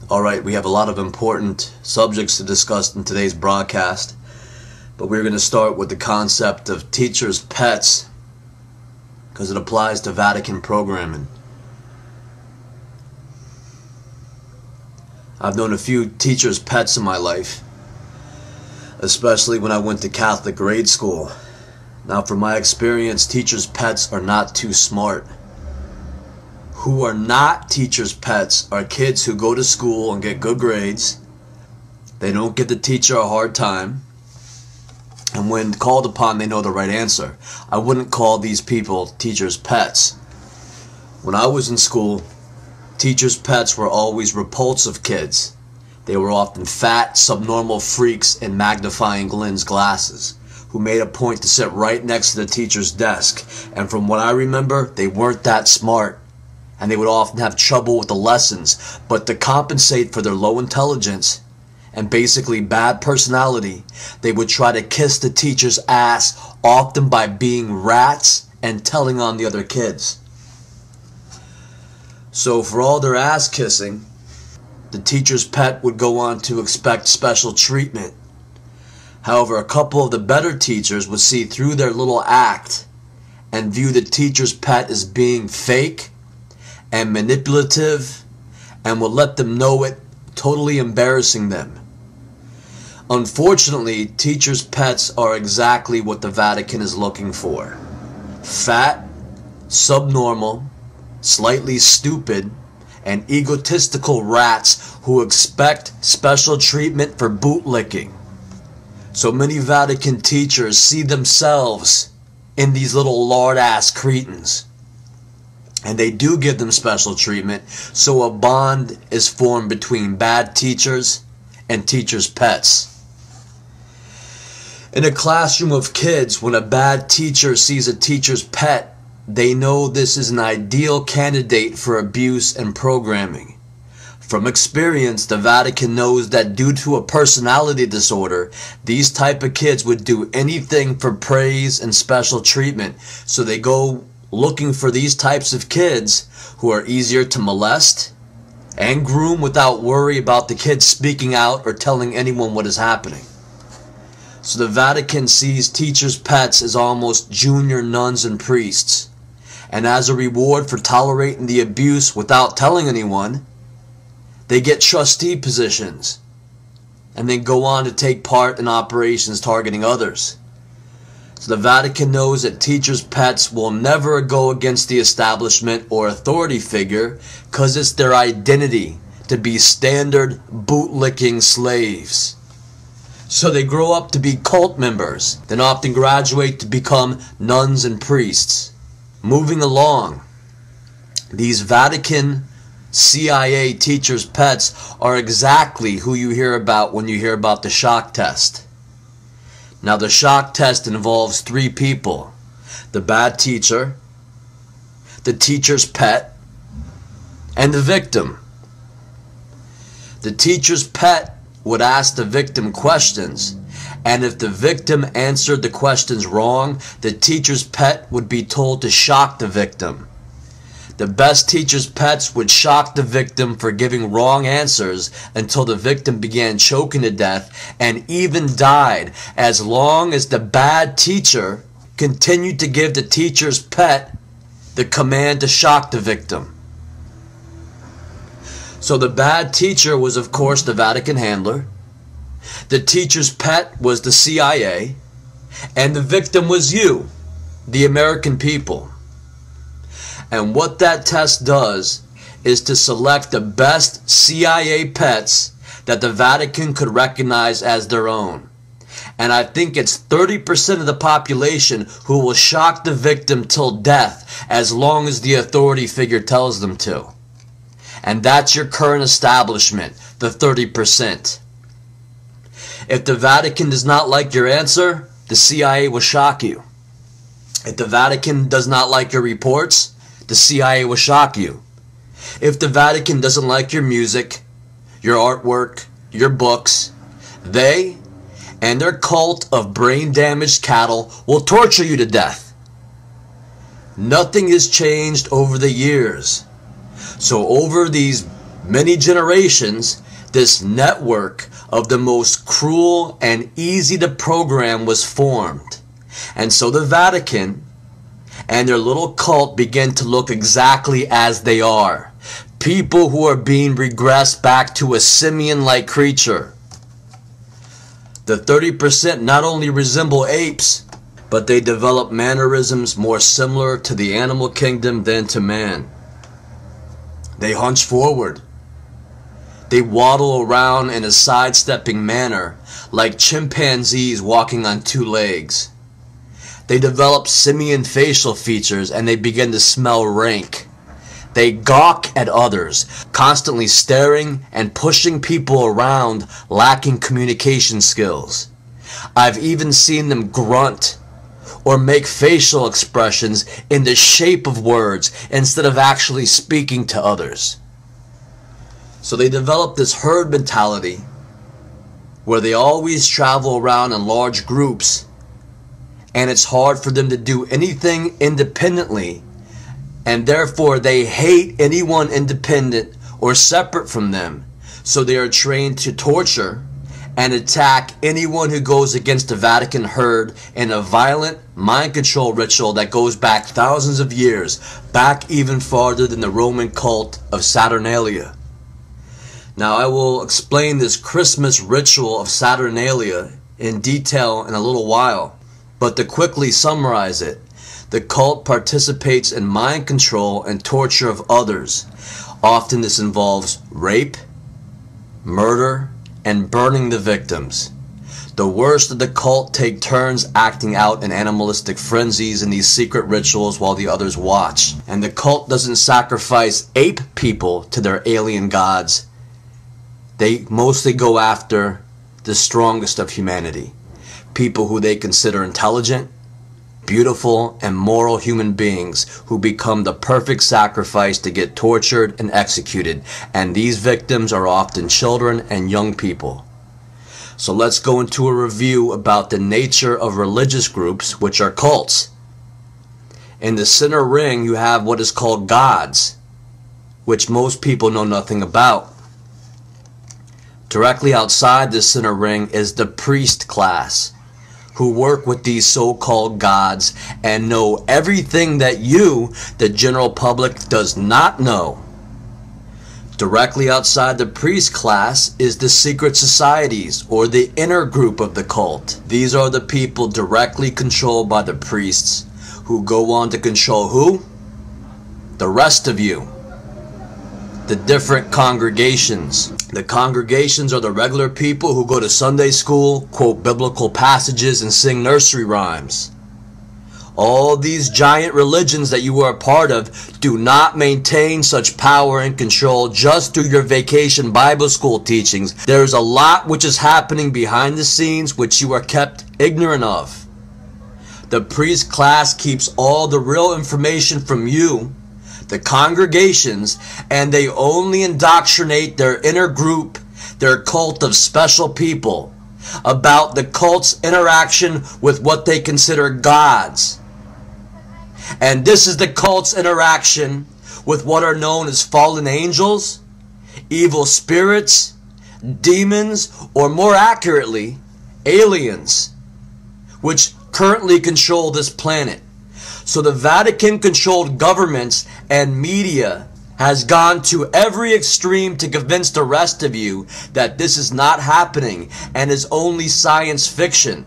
Alright, we have a lot of important subjects to discuss in today's broadcast, but we're going to start with the concept of teachers' pets, because it applies to Vatican programming. I've known a few teachers' pets in my life, especially when I went to Catholic grade school. Now, from my experience, teachers' pets are not too smart. Who are not teachers' pets are kids who go to school and get good grades. They don't give the teacher a hard time, and when called upon, they know the right answer. I wouldn't call these people teachers' pets. When I was in school, teachers' pets were always repulsive kids. They were often fat, subnormal freaks in magnifying lens glasses who made a point to sit right next to the teacher's desk. And from what I remember, they weren't that smart, and they would often have trouble with the lessons. But to compensate for their low intelligence and basically bad personality, they would try to kiss the teacher's ass, often by being rats and telling on the other kids. So for all their ass kissing, the teacher's pet would go on to expect special treatment. However, a couple of the better teachers would see through their little act and view the teacher's pet as being fake and manipulative, and would let them know it, totally embarrassing them. Unfortunately, teachers' pets are exactly what the Vatican is looking for. Fat, subnormal, slightly stupid, and egotistical rats who expect special treatment for bootlicking. So many Vatican teachers see themselves in these little lard-ass cretins, and they do give them special treatment, so a bond is formed between bad teachers and teachers' pets. In a classroom of kids, when a bad teacher sees a teacher's pet, they know this is an ideal candidate for abuse and programming. From experience, the Vatican knows that due to a personality disorder, these type of kids would do anything for praise and special treatment. So they go looking for these types of kids who are easier to molest and groom without worry about the kids speaking out or telling anyone what is happening. So the Vatican sees teachers' pets as almost junior nuns and priests. And as a reward for tolerating the abuse without telling anyone, they get trustee positions and then go on to take part in operations targeting others. So the Vatican knows that teachers' pets will never go against the establishment or authority figure, because it's their identity to be standard bootlicking slaves. So they grow up to be cult members, then often graduate to become nuns and priests. Moving along, these Vatican CIA teachers' pets are exactly who you hear about when you hear about the shock test. Now, the shock test involves three people: the bad teacher, the teacher's pet, and the victim. The teacher's pet would ask the victim questions, and if the victim answered the questions wrong, the teacher's pet would be told to shock the victim. The best teachers' pets would shock the victim for giving wrong answers until the victim began choking to death and even died, as long as the bad teacher continued to give the teacher's pet the command to shock the victim. So the bad teacher was, of course, the Vatican handler. The teacher's pet was the CIA. And the victim was you, the American people. And what that test does is to select the best CIA pets that the Vatican could recognize as their own. And I think it's 30% of the population who will shock the victim till death, as long as the authority figure tells them to. And that's your current establishment, the 30%. If the Vatican does not like your answer, the CIA will shock you. If the Vatican does not like your reports, the CIA will shock you. If the Vatican doesn't like your music, your artwork, your books, they and their cult of brain-damaged cattle will torture you to death. Nothing has changed over the years. So over these many generations, this network of the most cruel and easy to program was formed. And so the Vatican and their little cult begin to look exactly as they are. People who are being regressed back to a simian-like creature. The 30% not only resemble apes, but they develop mannerisms more similar to the animal kingdom than to man. They hunch forward. They waddle around in a sidestepping manner, like chimpanzees walking on two legs. They develop simian facial features and they begin to smell rank. They gawk at others, constantly staring and pushing people around, lacking communication skills. I've even seen them grunt or make facial expressions in the shape of words instead of actually speaking to others. So they develop this herd mentality where they always travel around in large groups, and it's hard for them to do anything independently, and therefore they hate anyone independent or separate from them. So they are trained to torture and attack anyone who goes against the Vatican herd in a violent mind control ritual that goes back thousands of years, back even farther than the Roman cult of Saturnalia. Now I will explain this Christmas ritual of Saturnalia in detail in a little while, but to quickly summarize it, the cult participates in mind control and torture of others. Often this involves rape, murder, and burning the victims. The worst of the cult take turns acting out in animalistic frenzies in these secret rituals while the others watch. And the cult doesn't sacrifice ape people to their alien gods. They mostly go after the strongest of humanity. People who they consider intelligent, beautiful, and moral human beings who become the perfect sacrifice to get tortured and executed. And these victims are often children and young people. So let's go into a review about the nature of religious groups, which are cults. In the center ring, you have what is called Godz, which most people know nothing about. Directly outside the center ring is the priest class, who work with these so-called gods and know everything that you, the general public, does not know. Directly outside the priest class is the secret societies, or the inner group of the cult. These are the people directly controlled by the priests, who go on to control who? The rest of you. The different congregations. The congregations are the regular people who go to Sunday school, quote biblical passages, and sing nursery rhymes. All these giant religions that you are a part of do not maintain such power and control just through your vacation Bible school teachings. There is a lot which is happening behind the scenes which you are kept ignorant of. The priest class keeps all the real information from you, the congregations, and they only indoctrinate their inner group, their cult of special people, about the cult's interaction with what they consider gods. And this is the cult's interaction with what are known as fallen angels, evil spirits, demons, or more accurately, aliens, which currently control this planet. So the Vatican-controlled governments and media has gone to every extreme to convince the rest of you that this is not happening and is only science fiction.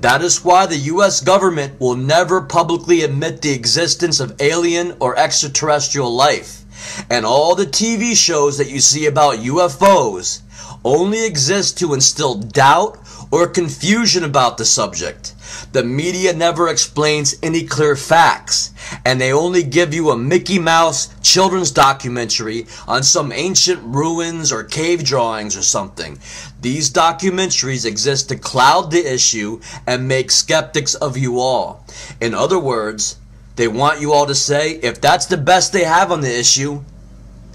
That is why the US government will never publicly admit the existence of alien or extraterrestrial life. And all the TV shows that you see about UFOs only exist to instill doubt or confusion about the subject. The media never explains any clear facts, and they only give you a Mickey Mouse children's documentary on some ancient ruins or cave drawings or something. These documentaries exist to cloud the issue and make skeptics of you all. In other words, they want you all to say, if that's the best they have on the issue,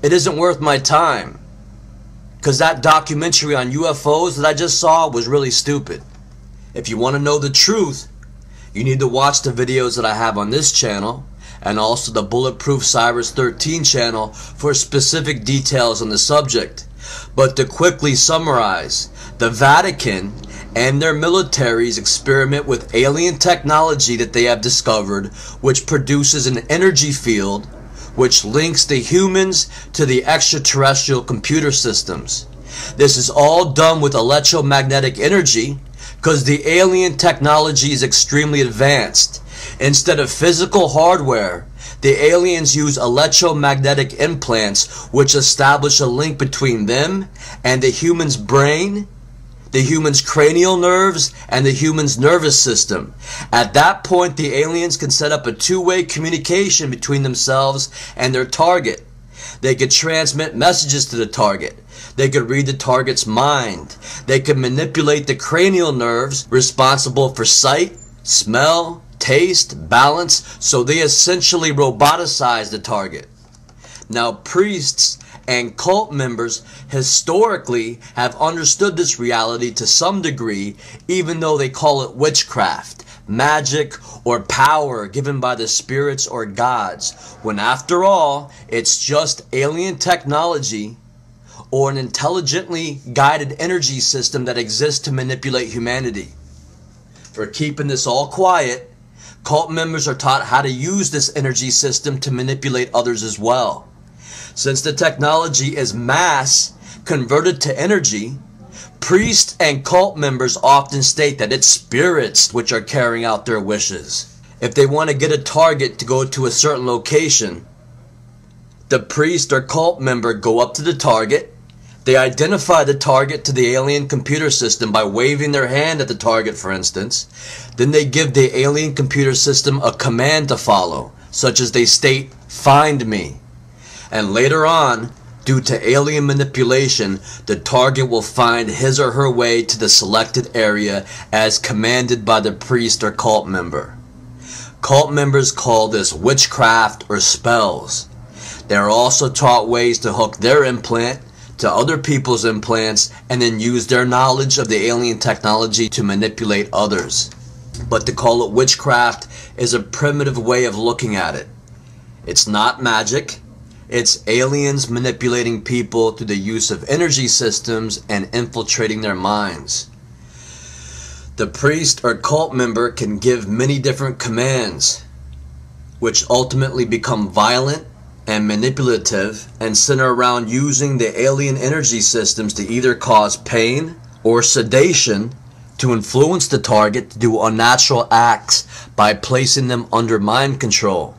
it isn't worth my time. Because that documentary on UFOs that I just saw was really stupid. If you want to know the truth, you need to watch the videos that I have on this channel, and also the Bulletproof Cyrus 13 channel for specific details on the subject. But to quickly summarize, the Vatican and their militaries experiment with alien technology that they have discovered, which produces an energy field which links the humans to the extraterrestrial computer systems. This is all done with electromagnetic energy because the alien technology is extremely advanced. Instead of physical hardware, the aliens use electromagnetic implants which establish a link between them and the human's brain, the human's cranial nerves, and the human's nervous system. At that point, the aliens can set up a two-way communication between themselves and their target. They could transmit messages to the target. They could read the target's mind. They could manipulate the cranial nerves responsible for sight, smell, taste, balance, so they essentially roboticize the target. Now, priests and cult members historically have understood this reality to some degree, even though they call it witchcraft, magic, or power given by the spirits or gods, when after all, it's just alien technology or an intelligently guided energy system that exists to manipulate humanity. For keeping this all quiet, cult members are taught how to use this energy system to manipulate others as well. Since the technology is mass converted to energy, priests and cult members often state that it's spirits which are carrying out their wishes. If they want to get a target to go to a certain location, the priest or cult member go up to the target. They identify the target to the alien computer system by waving their hand at the target, for instance. Then they give the alien computer system a command to follow, such as they state, "Find me." And later on, due to alien manipulation, the target will find his or her way to the selected area as commanded by the priest or cult member. Cult members call this witchcraft or spells. They are also taught ways to hook their implant to other people's implants and then use their knowledge of the alien technology to manipulate others. But to call it witchcraft is a primitive way of looking at it. It's not magic. It's aliens manipulating people through the use of energy systems and infiltrating their minds. The priest or cult member can give many different commands, which ultimately become violent and manipulative and center around using the alien energy systems to either cause pain or sedation to influence the target to do unnatural acts by placing them under mind control.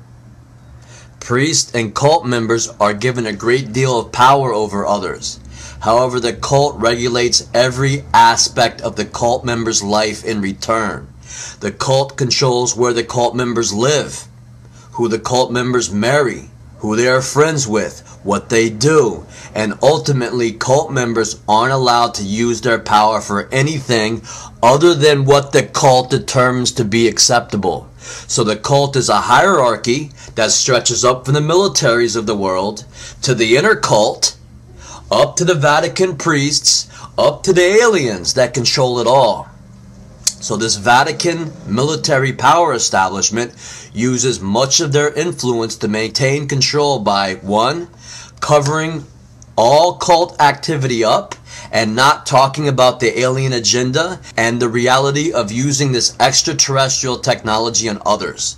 Priests and cult members are given a great deal of power over others. However, the cult regulates every aspect of the cult member's life in return. The cult controls where the cult members live, who the cult members marry, who they are friends with, what they do, and ultimately cult members aren't allowed to use their power for anything other than what the cult determines to be acceptable. So the cult is a hierarchy that stretches up from the militaries of the world to the inner cult, up to the Vatican priests, up to the aliens that control it all. So this Vatican military power establishment uses much of their influence to maintain control by 1. Covering all cult activity up and not talking about the alien agenda and the reality of using this extraterrestrial technology on others.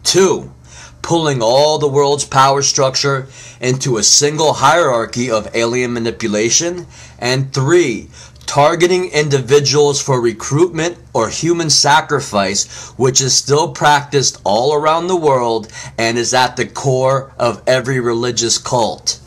2. Pulling all the world's power structure into a single hierarchy of alien manipulation. And 3. Targeting individuals for recruitment or human sacrifice, which is still practiced all around the world and is at the core of every religious cult.